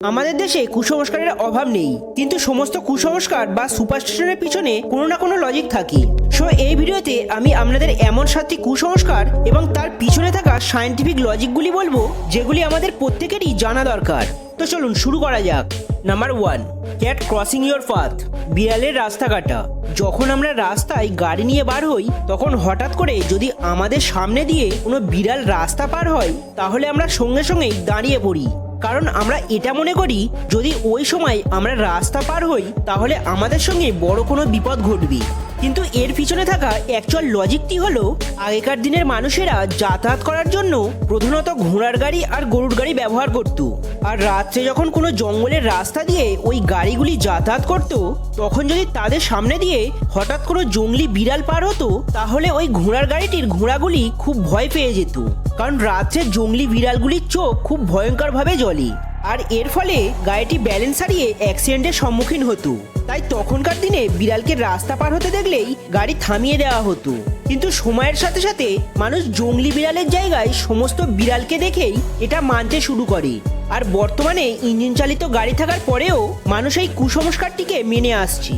আমাদের দেশে কুসংস্কারের অভাব নেই, কিন্তু সমস্ত কুসংস্কার বা সুপারস্টিশনের পিছনে কোনো না কোনো লজিক থাকে। সো এই ভিডিওতে আমি আপনাদের এমন 7টি কুসংস্কার এবং তার পিছনে থাকা সায়েন্টিফিক লজিকগুলি বলবো, যেগুলি আমাদের প্রত্যেকেরই জানা দরকার। তো চলুন শুরু করা যাক। Number 1, cat crossing your path, বিড়ালের রাস্তা কাটা। যখন আমরা রাস্তায় গাড়ি নিয়ে বার হই, তখন হঠাৎ করে যদি আমাদের সামনে দিয়ে কোনো বিড়াল রাস্তা পার হয়, তাহলে আমরা সঙ্গে সঙ্গেই দাঁড়িয়ে পড়ি। কারণ আমরা এটা মনে করি, যদি ওই সময় আমরা রাস্তা পার হই, তাহলে আমাদের সঙ্গে বড় কোনো বিপদ ঘটবে। কিন্তু এর পিছনে থাকা অ্যাকচুয়াল লজিকটি হলো, আগেকার দিনের মানুষেরা যাতায়াত করার জন্য প্রধানত ঘোড়ার গাড়ি আর গরুর গাড়ি ব্যবহার করত। আর রাত্রে যখন কোনো জঙ্গলের রাস্তা দিয়ে ওই গাড়িগুলি যাতায়াত করত, তখন যদি তাদের সামনে দিয়ে হঠাৎ কোনো জঙ্গলি বিড়াল পার হতো, তাহলে ওই ঘোড়ার গাড়িটির ঘোড়াগুলি খুব ভয় পেয়ে যেত। কারণ রাত্রে জঙ্গলি বিড়ালগুলির চোখ খুব ভয়ঙ্করভাবে জ্বলে, আর এর ফলে গাড়িটি ব্যালেন্স হারিয়ে অ্যাক্সিডেন্টের সম্মুখীন হতো। তাই তখনকার দিনে বিড়ালকে রাস্তা পার হতে দেখলেই গাড়ি থামিয়ে দেওয়া হতো। কিন্তু সময়ের সাথে সাথে মানুষ জঙ্গলি বিড়ালের জায়গায় সমস্ত বিড়ালকে দেখেই এটা মানতে শুরু করে। আর বর্তমানে ইঞ্জিন চালিত গাড়ি থাকার পরেও মানুষ এই কুসংস্কারটিকে মেনে আসছে।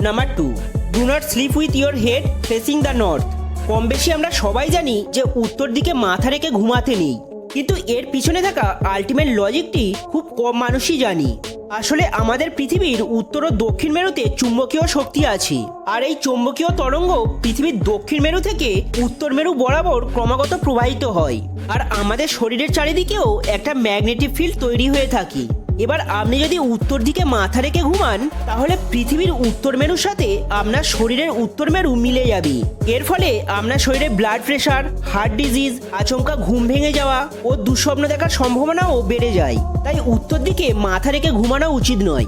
Number 2, do not sleep with your head facing the north. কম বেশি আমরা সবাই জানি যে উত্তর দিকে মাথা রেখে ঘুমাতে নেই, কিন্তু এর পিছনে থাকা আলটিমেট লজিকটি খুব কম মানুষই জানি। আসলে আমাদের পৃথিবীর উত্তর ও দক্ষিণ মেরুতে চুম্বকীয় শক্তি আছে, আর এই চৌম্বকীয় তরঙ্গ পৃথিবীর দক্ষিণ মেরু থেকে উত্তর মেরু বরাবর ক্রমাগত প্রবাহিত হয়। আর আমাদের শরীরের চারিদিকেও একটা ম্যাগনেটিক ফিল্ড তৈরি হয়ে থাকে। এবার আপনি যদি উত্তর দিকে মাথা রেখে ঘুমান, তাহলে পৃথিবীর উত্তর মেরুর সাথে আপনার শরীরের উত্তর মেরু মিলে যাবে। এর ফলে আপনার শরীরে ব্লাড প্রেশার, হার্ট ডিজিজ, আচমকা ঘুম ভেঙে যাওয়া ও দুঃস্বপ্ন দেখার সম্ভাবনাও বেড়ে যায়। তাই উত্তর দিকে মাথা রেখে ঘুমানো উচিত নয়।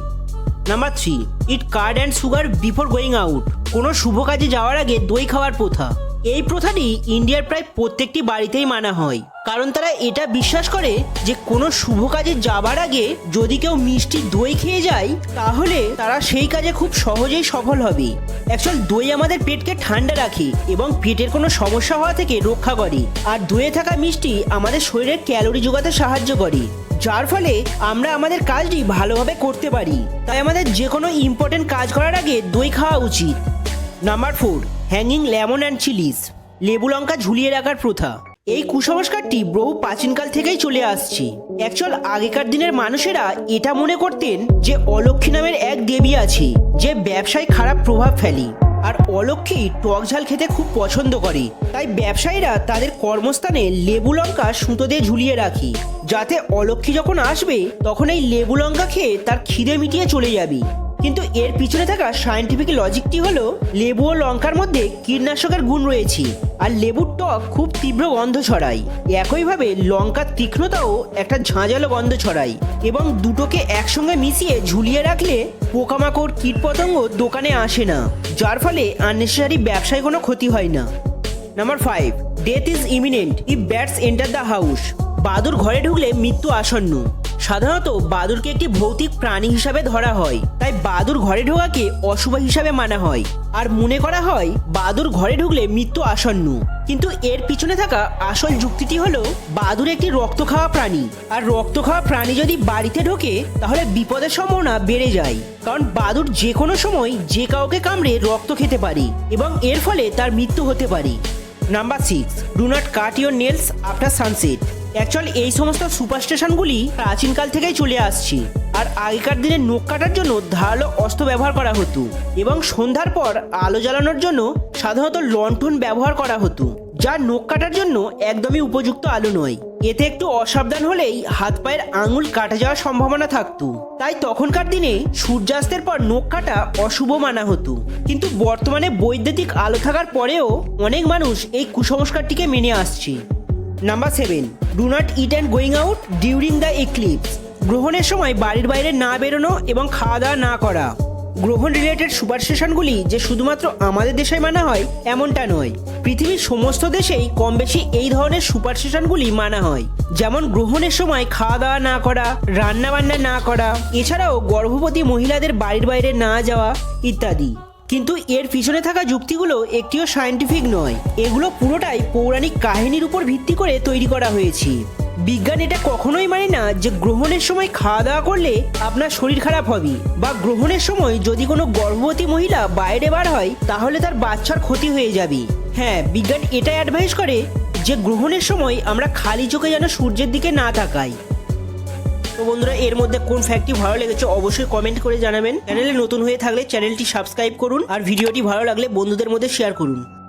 Number 3, it card and sugar before going out. কোনো শুভ কাজে যাওয়ার আগে দই খাওয়ার প্রথা। এই প্রথাটি ইন্ডিয়ার প্রায় প্রত্যেকটি বাড়িতেই মানা হয়, কারণ তারা এটা বিশ্বাস করে যে কোনো শুভ কাজে যাবার আগে যদি কেউ মিষ্টি দই খেয়ে যায়, তাহলে তারা সেই কাজে খুব সহজেই সফল হবে। অ্যাকচুয়াল দই আমাদের পেটকে ঠান্ডা রাখে এবং পেটের কোনো সমস্যা হওয়া থেকে রক্ষা করে। আর দইয়ে থাকা মিষ্টি আমাদের শরীরের ক্যালোরি যোগাতে সাহায্য করে, যার ফলে আমরা আমাদের কাজটি ভালোভাবে করতে পারি। তাই আমাদের যে কোনো ইম্পর্টেন্ট কাজ করার আগে দই খাওয়া উচিত। Number 4, hanging lemon and Chillies, লেবু লঙ্কা ঝুলিয়ে রাখার প্রথা। এই কুসংস্কারটি বহু প্রাচীনকাল থেকেই চলে আসছে। অ্যাকচুয়াল আগেকার দিনের মানুষেরা এটা মনে করতেন যে অলক্ষ্মী নামের এক দেবী আছে, যে ব্যবসায় খারাপ প্রভাব ফেলে। আর অলক্ষ্মী টক ঝাল খেতে খুব পছন্দ করে, তাই ব্যবসায়ীরা তাদের কর্মস্থানে লেবু লঙ্কা সুতো দিয়ে ঝুলিয়ে রাখে, যাতে অলক্ষ্মী যখন আসবে তখন এই লেবু লঙ্কা খেয়ে তার খিদে মিটিয়ে চলে যাবে। কিন্তু এর পিছনে থাকা সায়েন্টিফিক লজিকটি হলো, লেবু ও লঙ্কার মধ্যে কীটনাশকের গুণ রয়েছে, আর লেবুর টক খুব তীব্র গন্ধ ছড়ায়। একইভাবে লঙ্কার তীক্ষ্ণতাও একটা ঝাঁঝালো গন্ধ ছড়ায়, এবং দুটোকে একসঙ্গে মিশিয়ে ঝুলিয়ে রাখলে পোকামাকড়, কীটপতঙ্গ দোকানে আসে না, যার ফলে আননেসেসারি ব্যবসায় কোনো ক্ষতি হয় না। Number 5, death is imminent if bats enter the house. বাদুড় ঘরে ঢুকলে মৃত্যু আসন্ন। সাধারণত বাদুড়কে একটি ভৌতিক প্রাণী হিসাবে ধরা হয়, তাই বাদুড় ঘরে ঢোকাকে অশুভ হিসাবে মানা হয়, আর মনে করা হয় বাদুড় ঘরে ঢুকলে মৃত্যু আসন্ন। কিন্তু এর পিছনে থাকা আসল যুক্তিটি হলো, বাদুড় একটি রক্ত খাওয়া প্রাণী, আর রক্ত খাওয়া প্রাণী যদি বাড়িতে ঢোকে, তাহলে বিপদের সম্ভাবনা বেড়ে যায়। কারণ বাদুড় যে কোনো সময় যে কাউকে কামড়ে রক্ত খেতে পারে, এবং এর ফলে তার মৃত্যু হতে পারে। Number 6, do not cut your nails after sunset. Actual এই সমস্ত সুপারস্টিশনগুলি প্রাচীনকাল থেকেই চলে আসছে। আর আগেকার দিনে নখ কাটার জন্য ধারালো অস্ত্র ব্যবহার করা হতো, এবং সন্ধ্যার পর আলো জ্বালানোর জন্য সাধারণত লণ্ঠন ব্যবহার করা হতো, যা নখ কাটার জন্য একদমই উপযুক্ত আলো নয়। এতে একটু অসাবধান হলেই হাত পায়ের আঙুল কাটা যাওয়ার সম্ভাবনা থাকতো। তাই তখনকার দিনে সূর্যাস্তের পর নখ কাটা অশুভ মানা হতো। কিন্তু বর্তমানে বৈদ্যুতিক আলো থাকার পরেও অনেক মানুষ এই কুসংস্কারটিকে মেনে আসছে। Number 7, do not it and going out during the eclipse. গ্রহণের সময় বাড়ির বাইরে না বেরোনো এবং খাওয়া দাওয়া না করা। গ্রহণ রিলেটেড সুপারস্টিশনগুলি যে শুধুমাত্র আমাদের দেশে মানা হয় এমনটা নয়, পৃথিবীর সমস্ত দেশেই কম বেশি এই ধরনের সুপারস্টিশনগুলি মানা হয়। যেমন গ্রহণের সময় খাওয়া দাওয়া না করা, রান্না বান্না না করা, এছাড়াও গর্ভবতী মহিলাদের বাড়ির বাইরে না যাওয়া ইত্যাদি। কিন্তু এর পিছনে থাকা যুক্তিগুলো একটিও সায়েন্টিফিক নয়, এগুলো পুরোটাই পৌরাণিক কাহিনীর উপর ভিত্তি করে তৈরি করা হয়েছে। বিজ্ঞান এটা কখনোই মানে না যে গ্রহণের সময় খাওয়া দাওয়া করলে আপনার শরীর খারাপ হবে, বা গ্রহণের সময় যদি কোনো গর্ভবতী মহিলা বাইরে বার হয় তাহলে তার বাচ্চার ক্ষতি হয়ে যাবে। হ্যাঁ, বিজ্ঞান এটা অ্যাডভাইস করে যে গ্রহণের সময় আমরা খালি চোখে যেন সূর্যের দিকে না তাকাই। তো বন্ধুরা, এর মধ্যে কোন ফ্যাক্টটি ভালো লেগেছে অবশ্যই কমেন্ট করে জানাবেন। চ্যানেলে নতুন হয়ে থাকলে চ্যানেলটি সাবস্ক্রাইব করুন, আর ভিডিওটি ভালো লাগলে বন্ধুদের মধ্যে শেয়ার করুন।